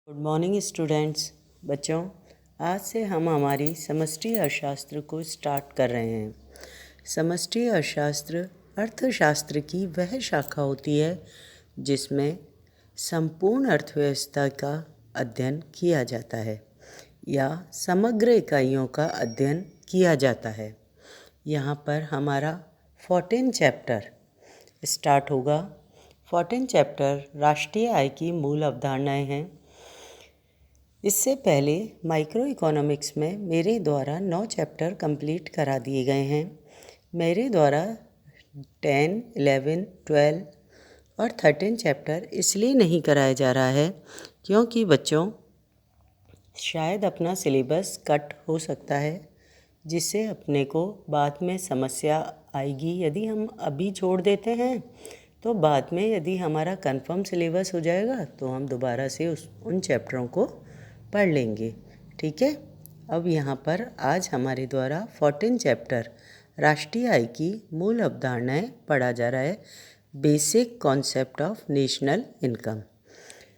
Good morning students. बच्चों, आज से हम हमारी समष्टि अर्थशास्त्र को स्टार्ट कर रहे हैं। समष्टि अर्थशास्त्र अर्थशास्त्र की वह शाखा होती है जिसमें संपूर्ण अर्थव्यवस्था का अध्ययन किया जाता है या समग्र इकाइयों का अध्ययन किया जाता है। यहाँ पर हमारा 14 चैप्टर स्टार्ट होगा। 14 चैप्टर राष्ट्रीय आय की मूल अवधारणाएं हैं। इससे पहले माइक्रो इकोनॉमिक्स में मेरे द्वारा 9 चैप्टर कंप्लीट करा दिए गए हैं। मेरे द्वारा 10, 11, 12 और 13 चैप्टर इसलिए नहीं कराया जा रहा है क्योंकि बच्चों शायद अपना सिलेबस कट हो सकता है, जिससे अपने को बाद में समस्या आएगी। यदि हम अभी छोड़ देते हैं तो बाद में यदि हमारा कंफर्म सिलेबस हो जाएगा तो हम दोबारा से उन चैप्टरों को पढ़ लेंगे। ठीक है। अब यहाँ पर आज हमारे द्वारा 14 चैप्टर राष्ट्रीय आय की मूल अवधारणाएं पढ़ा जा रहा है। Basic concept of national income.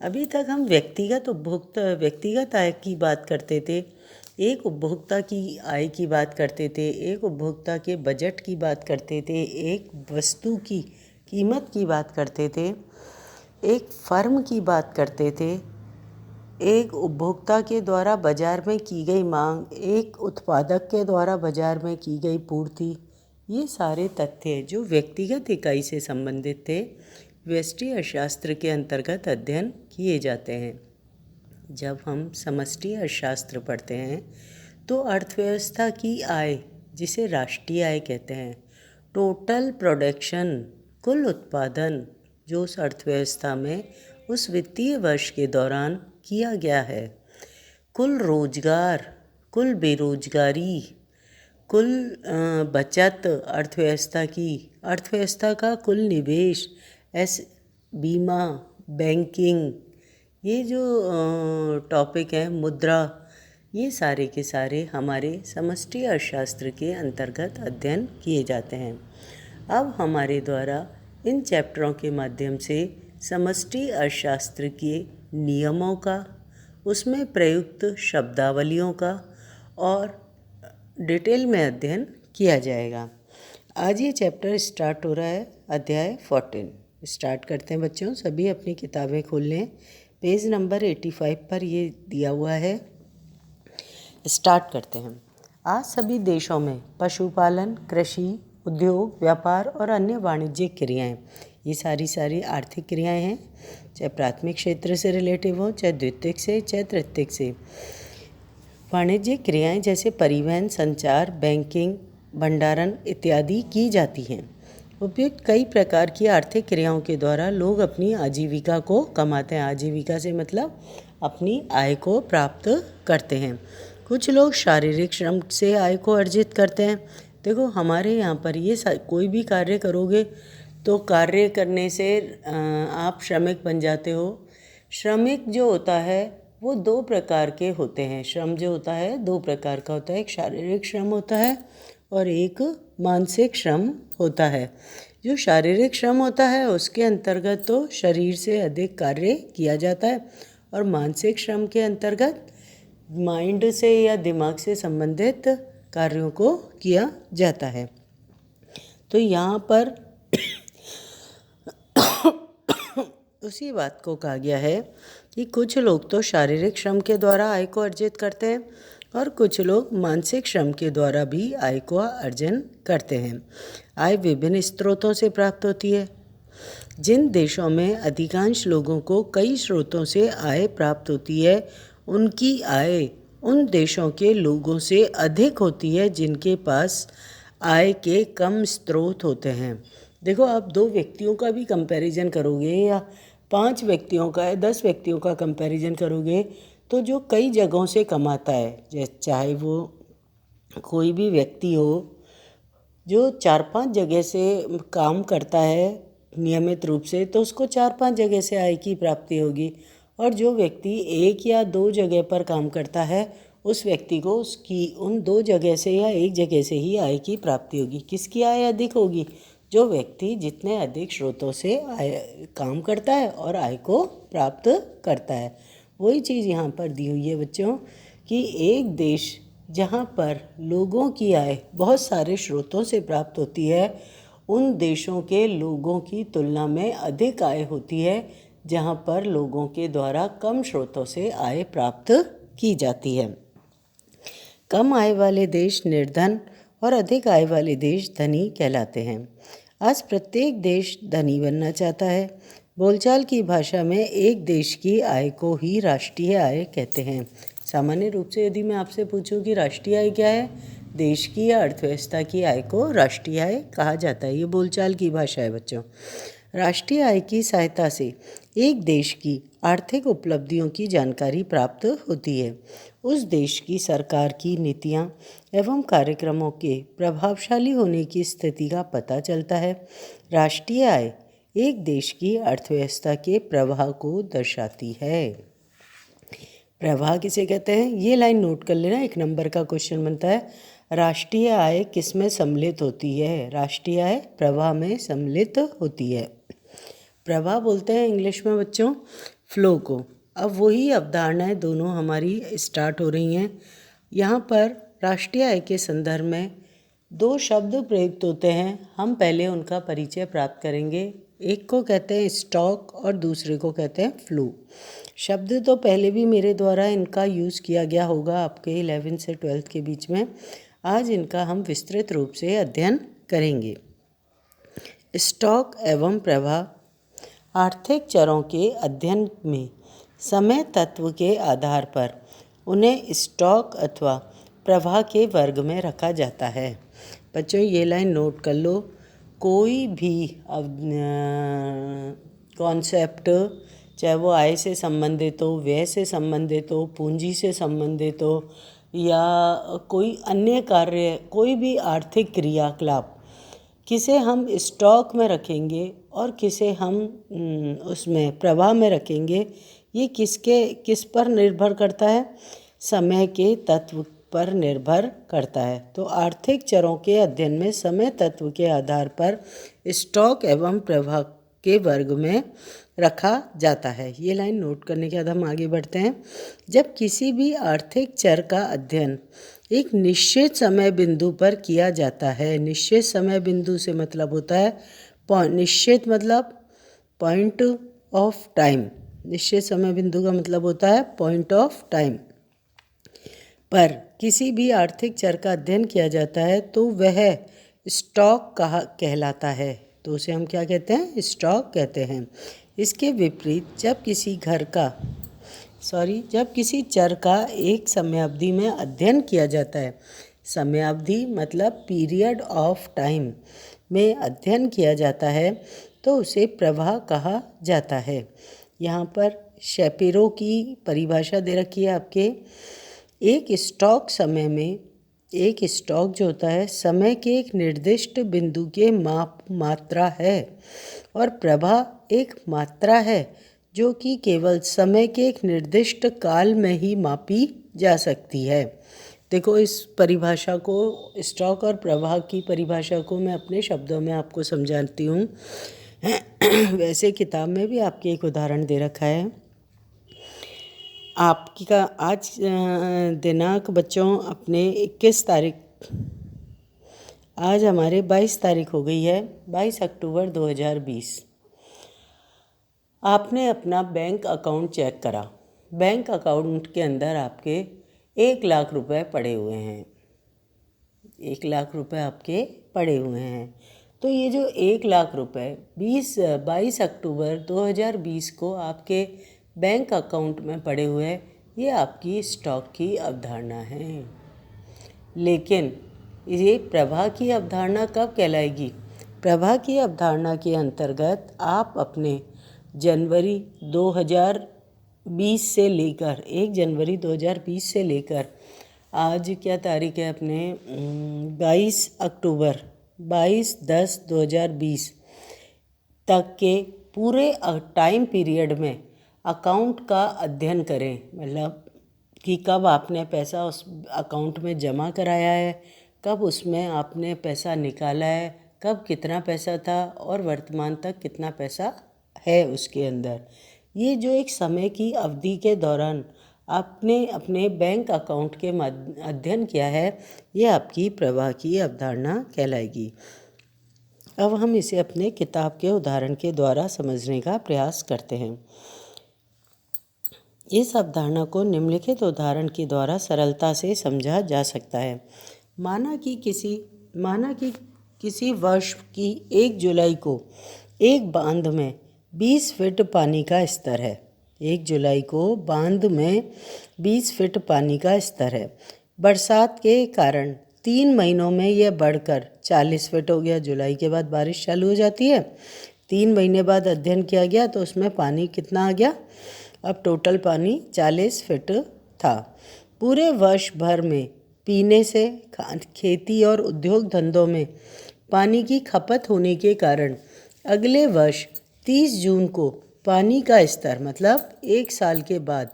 अभी तक हम व्यक्तिगत आय की बात करते थे, एक उपभोक्ता की आय की बात करते थे, एक उपभोक्ता के बजट की बात करते थे, एक वस्तु की कीमत की बात करते थे, एक फर्म की बात करते थे, एक उपभोक्ता के द्वारा बाजार में की गई मांग, एक उत्पादक के द्वारा बाजार में की गई पूर्ति। ये सारे तथ्य जो व्यक्तिगत इकाई से संबंधित थे व्यष्टि अर्थशास्त्र के अंतर्गत अध्ययन किए जाते हैं। जब हम समष्टि अर्थशास्त्र पढ़ते हैं तो अर्थव्यवस्था की आय, जिसे राष्ट्रीय आय कहते हैं, टोटल प्रोडक्शन, कुल उत्पादन जो उस अर्थव्यवस्था में उस वित्तीय वर्ष के दौरान किया गया है, कुल रोजगार, कुल बेरोजगारी, कुल बचत अर्थव्यवस्था का कुल निवेश, बीमा, बैंकिंग, ये जो टॉपिक है, मुद्रा, ये सारे के सारे हमारे समष्टि अर्थशास्त्र के अंतर्गत अध्ययन किए जाते हैं। अब हमारे द्वारा इन चैप्टरों के माध्यम से समष्टि अर्थशास्त्र के नियमों का, उसमें प्रयुक्त शब्दावलियों का और डिटेल में अध्ययन किया जाएगा। आज ये चैप्टर स्टार्ट हो रहा है, अध्याय 14 स्टार्ट करते हैं। बच्चों, सभी अपनी किताबें खोल लें। पेज नंबर 85 पर ये दिया हुआ है। स्टार्ट करते हैं। आज सभी देशों में पशुपालन, कृषि, उद्योग, व्यापार और अन्य वाणिज्यिक क्रियाएं, ये सारी आर्थिक क्रियाएं हैं, चाहे प्राथमिक क्षेत्र से रिलेटिव हो, चाहे द्वितीयक से, चाहे तृतीयक से। वाणिज्यिक क्रियाएं जैसे परिवहन, संचार, बैंकिंग, भंडारण इत्यादि की जाती हैं। उपयुक्त कई प्रकार की आर्थिक क्रियाओं के द्वारा लोग अपनी आजीविका को कमाते हैं। आजीविका से मतलब अपनी आय को प्राप्त करते हैं। कुछ लोग शारीरिक श्रम से आय को अर्जित करते हैं। देखो, हमारे यहाँ पर ये कोई भी कार्य करोगे तो कार्य करने से आप श्रमिक बन जाते हो। श्रमिक जो होता है वो 2 प्रकार के होते हैं। श्रम जो होता है 2 प्रकार का होता है, एक शारीरिक श्रम होता है और एक मानसिक श्रम होता है। जो शारीरिक श्रम होता है उसके अंतर्गत तो शरीर से अधिक कार्य किया जाता है और मानसिक श्रम के अंतर्गत माइंड से या दिमाग से संबंधित कार्यों को किया जाता है। तो यहाँ पर उसी बात को कहा गया है कि कुछ लोग तो शारीरिक श्रम के द्वारा आय को अर्जित करते हैं और कुछ लोग मानसिक श्रम के द्वारा भी आय को अर्जन करते हैं। आय विभिन्न स्रोतों से प्राप्त होती है। जिन देशों में अधिकांश लोगों को कई स्रोतों से आय प्राप्त होती है, उनकी आय उन देशों के लोगों से अधिक होती है जिनके पास आय के कम स्रोत होते हैं। देखो, आप 2 व्यक्तियों का भी कंपैरिजन करोगे या 5 व्यक्तियों का या 10 व्यक्तियों का कंपैरिजन करोगे तो जो कई जगहों से कमाता है, चाहे वो कोई भी व्यक्ति हो जो 4-5 जगह से काम करता है नियमित रूप से, तो उसको 4-5 जगह से आय की प्राप्ति होगी। और जो व्यक्ति 1 या 2 जगह पर काम करता है उस व्यक्ति को उसकी उन 2 जगह से या 1 जगह से ही आय की प्राप्ति होगी। किसकी आय अधिक होगी? जो व्यक्ति जितने अधिक स्रोतों से आय काम करता है और आय को प्राप्त करता है। वही चीज़ यहाँ पर दी हुई है बच्चों कि एक देश जहाँ पर लोगों की आय बहुत सारे स्रोतों से प्राप्त होती है, उन देशों के लोगों की तुलना में अधिक आय होती है जहाँ पर लोगों के द्वारा कम स्रोतों से आय प्राप्त की जाती है। कम आय वाले देश निर्धन और अधिक आय वाले देश धनी कहलाते हैं। आज प्रत्येक देश धनी बनना चाहता है। बोलचाल की भाषा में एक देश की आय को ही राष्ट्रीय आय कहते हैं। सामान्य रूप से यदि मैं आपसे पूछूं कि राष्ट्रीय आय क्या है, देश की या अर्थव्यवस्था की आय को राष्ट्रीय आय कहा जाता है। ये बोलचाल की भाषा है बच्चों। राष्ट्रीय आय की सहायता से एक देश की आर्थिक उपलब्धियों की जानकारी प्राप्त होती है। उस देश की सरकार की नीतियाँ एवं कार्यक्रमों के प्रभावशाली होने की स्थिति का पता चलता है। राष्ट्रीय आय एक देश की अर्थव्यवस्था के प्रवाह को दर्शाती है। प्रवाह किसे कहते हैं, ये लाइन नोट कर लेना, 1 नंबर का क्वेश्चन बनता है। राष्ट्रीय आय किस में सम्मिलित होती है? राष्ट्रीय आय प्रवाह में सम्मिलित होती है। प्रवाह बोलते हैं इंग्लिश में बच्चों फ्लो को। अब वही अवधारणाएं दोनों हमारी स्टार्ट हो रही हैं। यहाँ पर राष्ट्रीय आय के संदर्भ में 2 शब्द प्रयुक्त होते हैं। हम पहले उनका परिचय प्राप्त करेंगे। एक को कहते हैं स्टॉक और दूसरे को कहते हैं फ्लो। शब्द तो पहले भी मेरे द्वारा इनका यूज़ किया गया होगा आपके 11th से 12th के बीच में। आज इनका हम विस्तृत रूप से अध्ययन करेंगे। स्टॉक एवं प्रवाह आर्थिक चरों के अध्ययन में समय तत्व के आधार पर उन्हें स्टॉक अथवा प्रवाह के वर्ग में रखा जाता है। बच्चों ये लाइन नोट कर लो। कोई भी कॉन्सेप्ट, चाहे वो आय से संबंधित हो, व्यय से संबंधित हो, पूंजी से संबंधित हो या कोई अन्य कार्य, कोई भी आर्थिक क्रियाकलाप, किसे हम स्टॉक में रखेंगे और किसे हम उसमें प्रवाह में रखेंगे, ये किस पर निर्भर करता है? समय के तत्व पर निर्भर करता है। तो आर्थिक चरों के अध्ययन में समय तत्व के आधार पर स्टॉक एवं प्रवाह के वर्ग में रखा जाता है। ये लाइन नोट करने के बाद हम आगे बढ़ते हैं। जब किसी भी आर्थिक चर का अध्ययन एक निश्चित समय बिंदु पर किया जाता है, निश्चित समय बिंदु से मतलब होता है निश्चित मतलब पॉइंट ऑफ टाइम, निश्चित समय बिंदु का मतलब होता है पॉइंट ऑफ टाइम पर किसी भी आर्थिक चर का अध्ययन किया जाता है तो वह स्टॉक कहलाता है। तो उसे हम क्या कहते हैं? स्टॉक कहते हैं। इसके विपरीत जब किसी चर का एक समयावधि में अध्ययन किया जाता है, समयावधि मतलब पीरियड ऑफ टाइम में अध्ययन किया जाता है, तो उसे प्रवाह कहा जाता है। यहाँ पर शेपिरो की परिभाषा दे रखी है आपके। एक स्टॉक जो होता है समय के एक निर्दिष्ट बिंदु के मात्रा है और प्रवाह एक मात्रा है जो कि केवल समय के एक निर्दिष्ट काल में ही मापी जा सकती है। देखो इस परिभाषा को, स्टॉक और प्रवाह की परिभाषा को मैं अपने शब्दों में आपको समझाती हूँ। वैसे किताब में भी आपके एक उदाहरण दे रखा है। आपका आज दिनांक बच्चों अपने 21 तारीख, आज हमारे 22 तारीख हो गई है, 22 अक्टूबर 2020। आपने अपना बैंक अकाउंट चेक करा। बैंक अकाउंट के अंदर आपके 1 लाख रुपए पड़े हुए हैं। 1 लाख रुपए आपके पड़े हुए हैं। तो ये जो 1 लाख रुपए 22 अक्टूबर 2020 को आपके बैंक अकाउंट में पड़े हुए हैं, ये आपकी स्टॉक की अवधारणा है। लेकिन ये प्रवाह की अवधारणा कब कहलाएगी? प्रवाह की अवधारणा के अंतर्गत आप अपने जनवरी 2020 से लेकर 1 जनवरी 2020 से लेकर आज क्या तारीख है अपने 22 अक्टूबर 22/10/2020 तक के पूरे टाइम पीरियड में अकाउंट का अध्ययन करें। मतलब कि कब आपने पैसा उस अकाउंट में जमा कराया है, कब उसमें आपने पैसा निकाला है, कब कितना पैसा था और वर्तमान तक कितना पैसा है उसके अंदर। ये जो एक समय की अवधि के दौरान आपने अपने बैंक अकाउंट के अध्ययन किया है, ये आपकी प्रवाह की अवधारणा कहलाएगी। अब हम इसे अपने किताब के उदाहरण के द्वारा समझने का प्रयास करते हैं। इस अवधारणा को निम्नलिखित उदाहरण के द्वारा सरलता से समझा जा सकता है। माना कि किसी वर्ष की 1 जुलाई को एक बांध में 20 फीट पानी का स्तर है। 1 जुलाई को बांध में 20 फीट पानी का स्तर है। बरसात के कारण 3 महीनों में यह बढ़कर 40 फीट हो गया। जुलाई के बाद बारिश चालू हो जाती है। 3 महीने बाद अध्ययन किया गया तो उसमें पानी कितना आ गया? अब टोटल पानी 40 फीट था। पूरे वर्ष भर में पीने से, खेती और उद्योग धंधों में पानी की खपत होने के कारण अगले वर्ष 30 जून को पानी का स्तर, मतलब 1 साल के बाद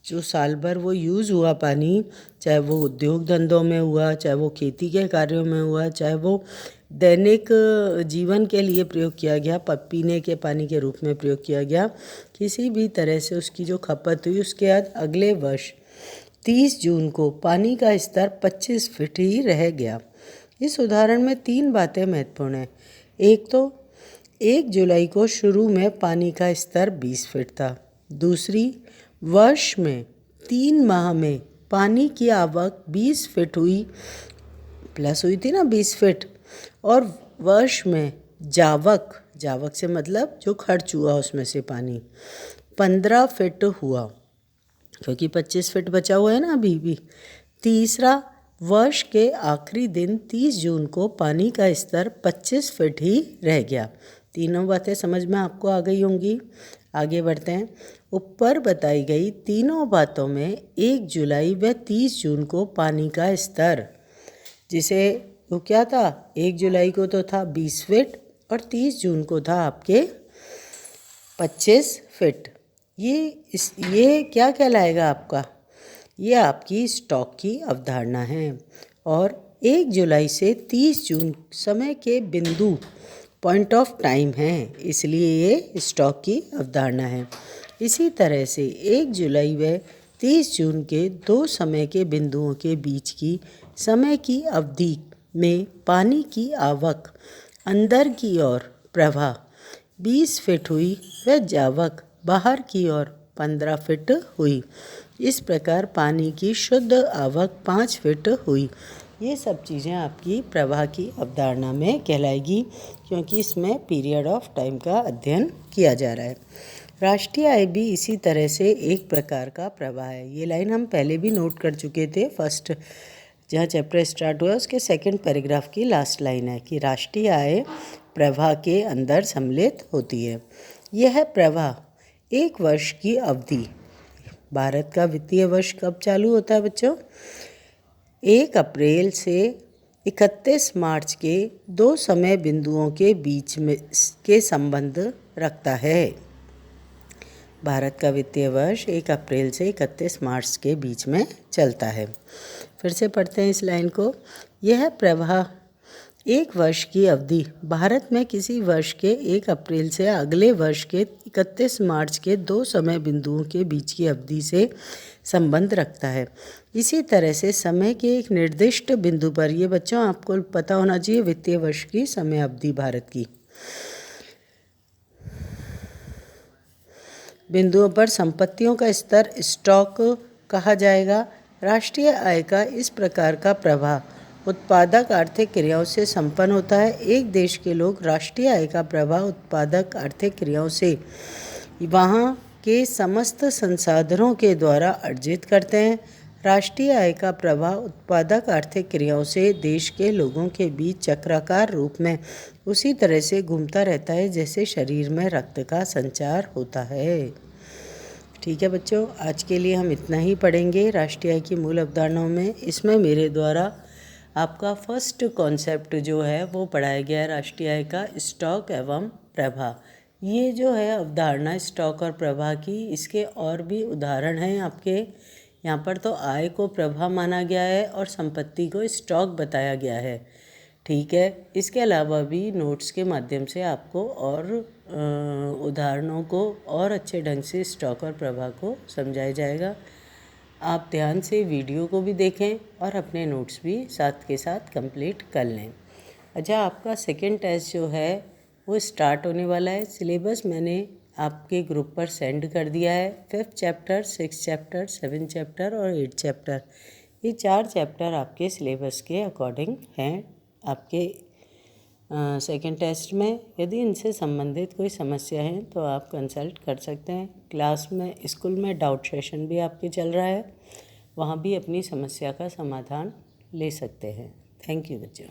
जो साल भर वो यूज़ हुआ पानी, चाहे वो उद्योग धंधों में हुआ, चाहे वो खेती के कार्यों में हुआ, चाहे वो दैनिक जीवन के लिए प्रयोग किया गया, पीने के पानी के रूप में प्रयोग किया गया, किसी भी तरह से उसकी जो खपत हुई, उसके बाद अगले वर्ष 30 जून को पानी का स्तर 25 फीट ही रह गया। इस उदाहरण में 3 बातें महत्वपूर्ण हैं। एक तो 1 जुलाई को शुरू में पानी का स्तर 20 फीट था। दूसरी, वर्ष में 3 माह में पानी की आवक 20 फीट हुई, प्लस हुई थी ना 20 फीट, और वर्ष में जावक से मतलब जो खर्च हुआ उसमें से पानी 15 फीट हुआ, क्योंकि 25 फीट बचा हुआ है ना अभी भी। तीसरा, वर्ष के आखिरी दिन 30 जून को पानी का स्तर 25 फीट ही रह गया। तीनों बातें समझ में आपको आ गई होंगी। आगे बढ़ते हैं। ऊपर बताई गई तीनों बातों में 1 जुलाई व 30 जून को पानी का स्तर, जिसे वो क्या था, 1 जुलाई को तो था 20 फीट और 30 जून को था आपके 25 फीट। ये क्या कहलाएगा आपका? ये आपकी स्टॉक की अवधारणा है। और 1 जुलाई से 30 जून समय के बिंदु पॉइंट ऑफ टाइम हैं, इसलिए ये स्टॉक की अवधारणा है। इसी तरह से 1 जुलाई व 30 जून के 2 समय के बिंदुओं के बीच की समय की अवधि में पानी की आवक अंदर की ओर प्रवाह 20 फीट हुई व जावक बाहर की ओर 15 फीट हुई। इस प्रकार पानी की शुद्ध आवक 5 फीट हुई। ये सब चीज़ें आपकी प्रवाह की अवधारणा में कहलाएगी, क्योंकि इसमें पीरियड ऑफ टाइम का अध्ययन किया जा रहा है। राष्ट्रीय आय भी इसी तरह से एक प्रकार का प्रवाह है। ये लाइन हम पहले भी नोट कर चुके थे। फर्स्ट जहाँ चैप्टर स्टार्ट हुआ उसके सेकंड पैराग्राफ की लास्ट लाइन है कि राष्ट्रीय आय प्रवाह के अंदर सम्मिलित होती है। यह प्रवाह एक वर्ष की अवधि, भारत का वित्तीय वर्ष कब चालू होता है बच्चों? 1 अप्रैल से 31 मार्च के 2 समय बिंदुओं के बीच में के संबंध रखता है। भारत का वित्तीय वर्ष 1 अप्रैल से 31 मार्च के बीच में चलता है। फिर से पढ़ते हैं इस लाइन को। यह प्रवाह एक वर्ष की अवधि भारत में किसी वर्ष के 1 अप्रैल से अगले वर्ष के 31 मार्च के 2 समय बिंदुओं के बीच की अवधि से संबंध रखता है। इसी तरह से समय के एक निर्दिष्ट बिंदु पर, ये बच्चों आपको पता होना चाहिए वित्तीय वर्ष की समय अवधि भारत की, बिंदुओं पर संपत्तियों का स्तर स्टॉक कहा जाएगा। राष्ट्रीय आय का इस प्रकार का प्रवाह उत्पादक आर्थिक क्रियाओं से संपन्न होता है। एक देश के लोग राष्ट्रीय आय का प्रवाह उत्पादक आर्थिक क्रियाओं से वहाँ के समस्त संसाधनों के द्वारा अर्जित करते हैं। राष्ट्रीय आय का प्रवाह उत्पादक आर्थिक क्रियाओं से देश के लोगों के बीच चक्राकार रूप में उसी तरह से घूमता रहता है जैसे शरीर में रक्त का संचार होता है। ठीक है बच्चों, आज के लिए हम इतना ही पढ़ेंगे राष्ट्रीय आय की मूल अवधारणाओं में। इसमें मेरे द्वारा आपका फर्स्ट कॉन्सेप्ट जो है वो पढ़ाया गया है राष्ट्रीय आय का, स्टॉक एवं प्रवाह। ये जो है अवधारणा स्टॉक और प्रवाह की, इसके और भी उदाहरण हैं आपके यहाँ पर। तो आय को प्रवाह माना गया है और संपत्ति को स्टॉक बताया गया है। ठीक है। इसके अलावा भी नोट्स के माध्यम से आपको और उदाहरणों को और अच्छे ढंग से स्टॉक और प्रवाह को समझाया जाएगा। आप ध्यान से वीडियो को भी देखें और अपने नोट्स भी साथ के साथ कंप्लीट कर लें। अच्छा, आपका सेकंड टेस्ट जो है वो स्टार्ट होने वाला है। सिलेबस मैंने आपके ग्रुप पर सेंड कर दिया है। 5th chapter, 6th chapter, 7th chapter और 8th चैप्टर, ये 4 चैप्टर आपके सिलेबस के अकॉर्डिंग हैं आपके सेकंड टेस्ट में। यदि इनसे संबंधित कोई समस्या है तो आप कंसल्ट कर सकते हैं। क्लास में, स्कूल में डाउट सेशन भी आपके चल रहा है, वहाँ भी अपनी समस्या का समाधान ले सकते हैं। थैंक यू बच्चों।